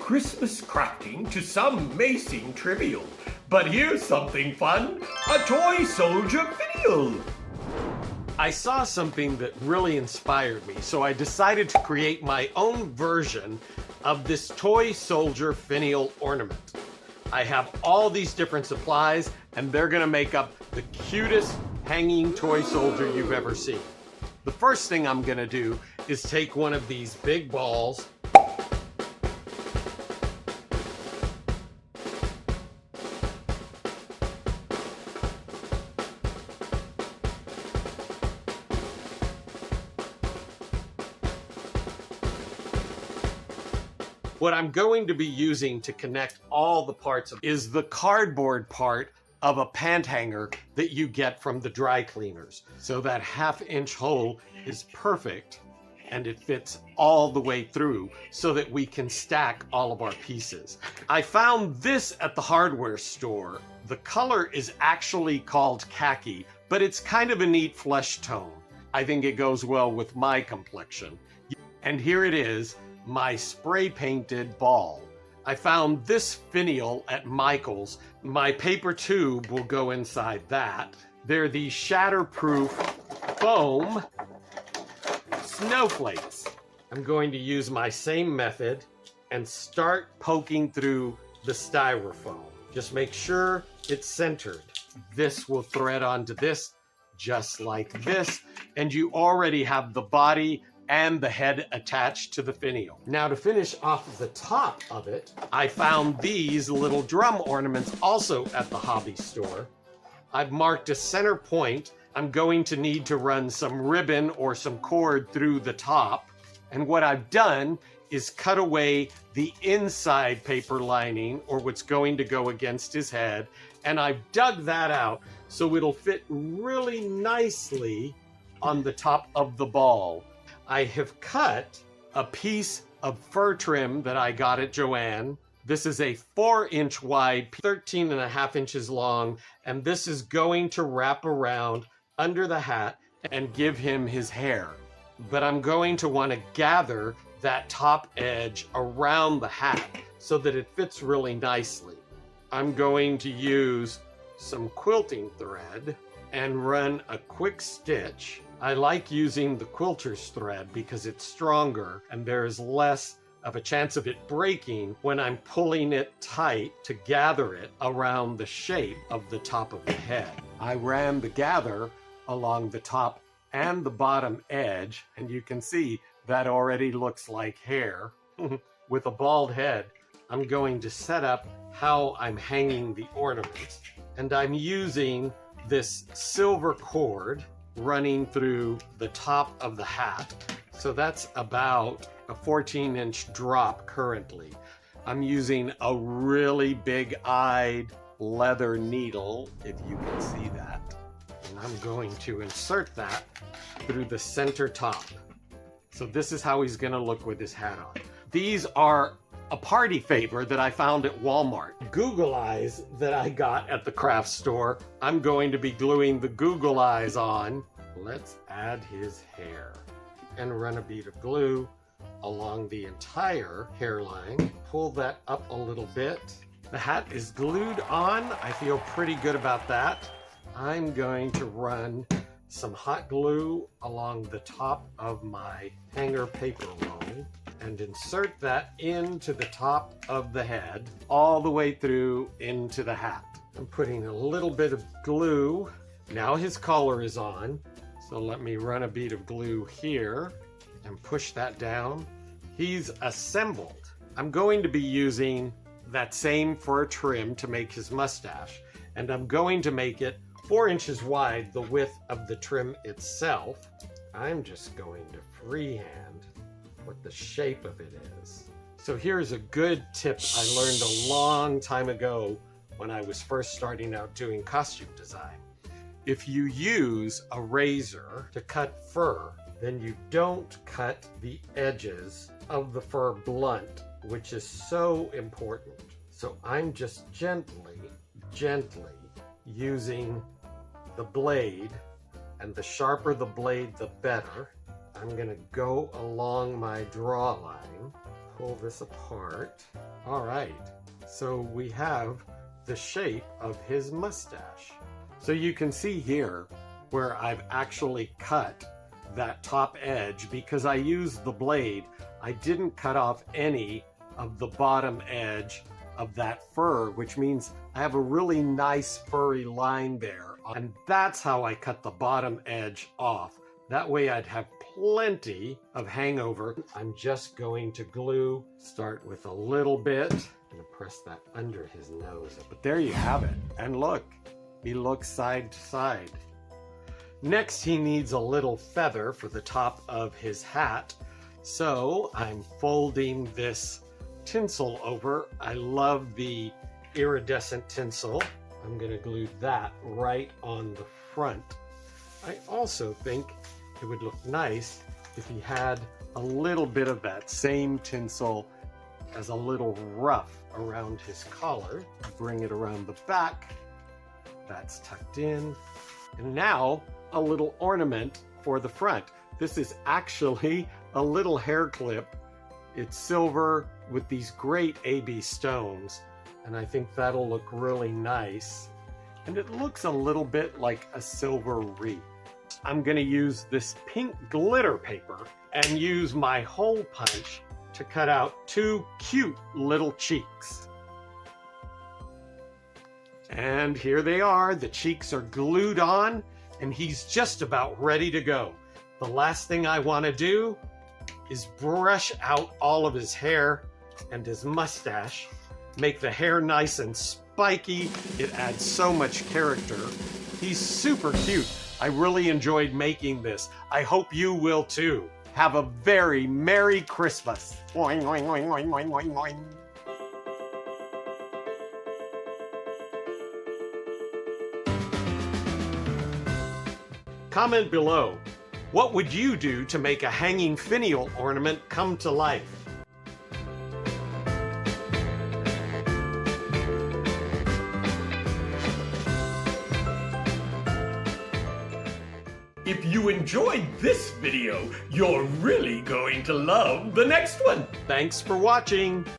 Christmas crafting to some may seem trivial, but here's something fun, a toy soldier Finial. I saw something that really inspired me, so I decided to create my own version of this toy soldier Finial ornament. I have all these different supplies, and they're gonna make up the cutest hanging toy soldier you've ever seen. The first thing I'm gonna do is take one of these big balls, what I'm going to be using to connect all the parts is the cardboard part of a pant hanger that you get from the dry cleaners. So that 1/2-inch hole is perfect and it fits all the way through so that we can stack all of our pieces. I found this at the hardware store. The color is actually called khaki, but it's kind of a neat flesh tone. I think it goes well with my complexion. And here it is, my spray painted ball. I found this Finial at Michael's. My paper tube will go inside that. They're the shatterproof foam snowflakes. I'm going to use my same method and start poking through the styrofoam. Just make sure it's centered. This will thread onto this just like this, and you already have the body and the head attached to the Finial. Now to finish off the top of it, I found these little drum ornaments also at the hobby store. I've marked a center point. I'm going to need to run some ribbon or some cord through the top. And what I've done is cut away the inside paper lining, or what's going to go against his head, and I've dug that out so it'll fit really nicely on the top of the ball. I have cut a piece of fur trim that I got at Joann. This is a 4-inch wide, 13.5 inches long, and this is going to wrap around under the hat and give him his hair. But I'm going to want to gather that top edge around the hat so that it fits really nicely. I'm going to use some quilting thread and run a quick stitch. I like using the quilter's thread because it's stronger and there is less of a chance of it breaking when I'm pulling it tight to gather it around the shape of the top of the head. I ran the gather along the top and the bottom edge, and you can see that already looks like hair. With a bald head, I'm going to set up how I'm hanging the ornaments, and I'm using this silver cord running through the top of the hat. So that's about a 14-inch drop currently. I'm using a really big-eyed leather needle, if you can see that. And I'm going to insert that through the center top. So this is how he's gonna look with his hat on. These are a party favor that I found at Walmart. Google eyes that I got at the craft store. I'm going to be gluing the Google eyes on. Let's add his hair and run a bead of glue along the entire hairline. Pull that up a little bit. The hat is glued on. I feel pretty good about that. I'm going to run some hot glue along the top of my hanger paper roll and insert that into the top of the head all the way through into the hat. I'm putting a little bit of glue. Now his collar is on, so let me run a bead of glue here and push that down. He's assembled. I'm going to be using that same fur trim to make his mustache, and I'm going to make it 4 inches wide, the width of the trim itself. I'm just going to freehand what the shape of it is. So here's a good tip I learned a long time ago when I was first starting out doing costume design. If you use a razor to cut fur, then you don't cut the edges of the fur blunt, which is so important. So I'm just gently using the blade, and the sharper the blade, the better. I'm gonna go along my draw line, pull this apart. All right, so we have the shape of his mustache. So you can see here where I've actually cut that top edge because I used the blade. I didn't cut off any of the bottom edge of that fur, which means I have a really nice furry line there. And that's how I cut the bottom edge off. That way I'd have plenty of hangover. I'm just going to glue, start with a little bit. I'm gonna press that under his nose. But there you have it. And look, he looks side to side. Next, he needs a little feather for the top of his hat. So I'm folding this tinsel over. I love the iridescent tinsel. I'm gonna glue that right on the front. I also think it would look nice if he had a little bit of that same tinsel as a little ruff around his collar. Bring it around the back. That's tucked in. And now a little ornament for the front. This is actually a little hair clip. It's silver with these great AB stones. And I think that'll look really nice. And it looks a little bit like a silver wreath. I'm gonna use this pink glitter paper and use my hole punch to cut out 2 cute little cheeks. And here they are. The cheeks are glued on and he's just about ready to go. The last thing I want to do is brush out all of his hair and his mustache, make the hair nice and spiky. It adds so much character. He's super cute. I really enjoyed making this. I hope you will too. Have a very Merry Christmas. Oing, oing, oing, oing, oing, oing, oing. Comment below, what would you do to make a hanging finial ornament come to life? If you enjoyed this video, you're really going to love the next one. Thanks for watching.